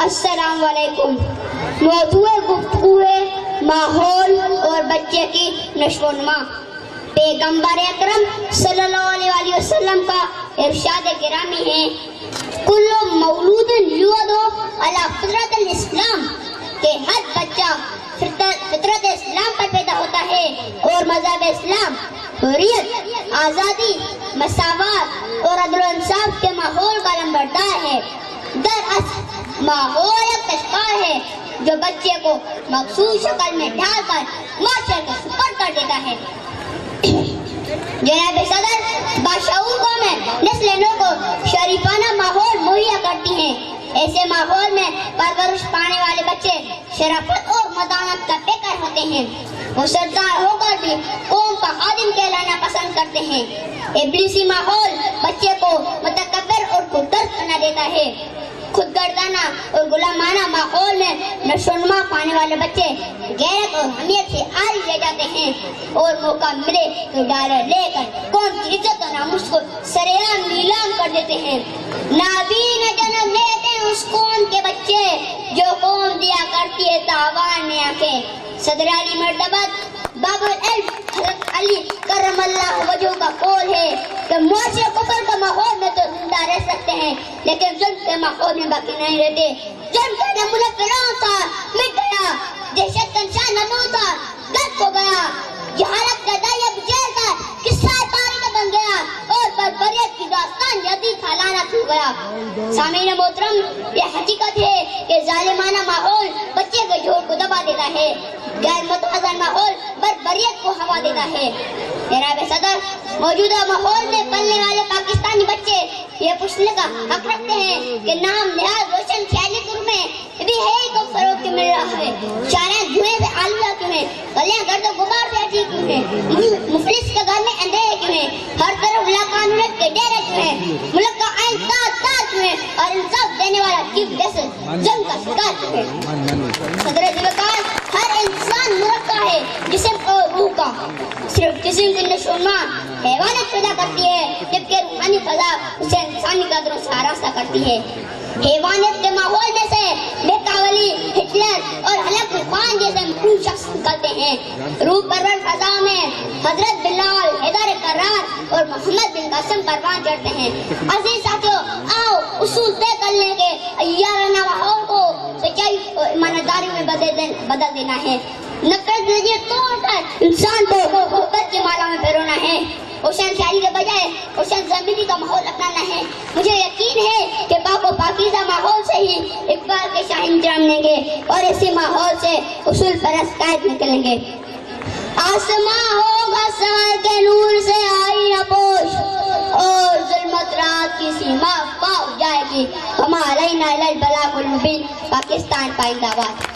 السلام علیکم۔ موضوع گفتگو ہے ماحول اور بچے کی نشو و نما۔ پیغمبر اکرم صلی اللہ علیہ وسلم کا ارشاد گرامی ہے، کل مولود یولد علی فطرت الاسلام، کہ ہر بچہ فطرت اسلام پر پیدا ہوتا ہے اور مذہب اسلام حریت، آزادی، مساوات اور عدل و انصاف کے ماحول کا لمبردار ہے۔ دراصل ماحول ایک تشکار ہے جو بچے کو مخصوص شکل میں ڈھال کر معاشرے کو سپرد کر دیتا ہے۔ جناب صدر باشعور قومیں نسل نو کو شریفانہ ماحول مہیا کرتی ہیں۔ ایسے ماحول میں پرورش پانے والے بچے شرافت اور مدانت کا پیکر ہوتے ہیں۔ وہ سردار ہو کر بھی قوم کا خادم کہلانا پسند کرتے ہیں۔ ابلیسی ماحول بچے کو متکبر اور خودغرض بنا دیتا ہے۔ خود گردانہ اور غلامانہ ماحول میں نشو و نما پانے والے بچے غیرت اور حمیت سے عاری رہ جاتے ہیں اور موقع ملے تو ڈالر لے کر قوم کی عزت و ناموس کو سرعام نیلام کر دیتے ہیں۔ نابین جنم لیتے ہیں اس قوم کے بچے جو قوم دیا کرتی ہے تاوان میں آنکھیں۔ صدر علی مرتبت باب العلم حضرت علی کرم اللہ وجہ کا قول ہے کہ معاشرے کفر کا ماحول میں تو زندہ رہ سکتے ہیں لیکن ظلم کے ماحول میں باقی نہیں رہتے۔ ظلم کا نمونہ فرعون تھا، مٹ گیا۔ دہشت کا نشان نمرود تھا، غرق ہو گیا۔ جہالت کا دائی ابو جہل تھا، قصہ تاریخ بن گیا اور بربریت کی داستان جدید پھیلانا شروع گیا۔ سامعین محترم، یہ حقیقت ہے کہ ظالمانہ ماحول بچے کے جھوٹ کو دبا دیتا ہے، غیر متوازن ماحول بربریت کو ہوا دیتا ہے۔ جناب صدر، موجودہ ماحول میں پلنے والے پاکستانی بچے یہ پوچھنے کا حق رکھتے ہیں کہ نام نہاد روشن خیالی میں بھی ہے کو فروغ کیوں مل رہا ہے، شارع دھوئیں سے آلودہ کیوں ہے، گلیاں گرد و غبار سے ہٹی کیوں ہے، مفلس کے گھر میں اندھیرے کیوں ہے، ہر طرف لاقانونیت کے ڈیرے کیوں ہے، ملک کا آئین تاج کیوں ہے اور انصاف دینے والا چیف جسٹس جنگ کا شکار کیوں ہے۔ صدر ذوالفقار، ہر انسان ملک کا ہے جسم اور روح کا، صرف جسم کی نشو و نما حیوانات پیدا کرتی ہے جبکہ روحانی فضا اسے انسانی قدروں سے آراستہ کرتی ہے۔ حیوانیت کے ماحول میں سے میکاولی، ہٹلر اور حلق خان جیسے مخلوق شخص نکلتے ہیں۔ روح پرور فضا میں حضرت بلال، حیدر کرار اور محمد بن قاسم پروان چڑھتے ہیں۔ عزیز ساتھیوں، آؤ اصول طے کر لیں کہ عیارانہ ماحول کو سچائی اور ایمانداری میں بدل دینا ہے۔ نفرت نظریہ توڑ کر انسان کو محبت کے مالا میں پھیرونا ہے۔ روشن خیالی کے بجائے روشن ضمیری کا ماحول اپنانا ہے۔ مجھے یقین ہے کہ پاک و پاکیزہ ماحول سے ہی اقبال کے شاہین جنمیں گے اور اسی ماحول سے اصول پرست قائد نکلیں گے۔ آسماں ہوگا سحر کے نور سے آئینہ پوش اور ظلمت رات کی سیما پا جائے گی۔ وما علینا الا البلاغ المبین۔ پاکستان پائندہ باد۔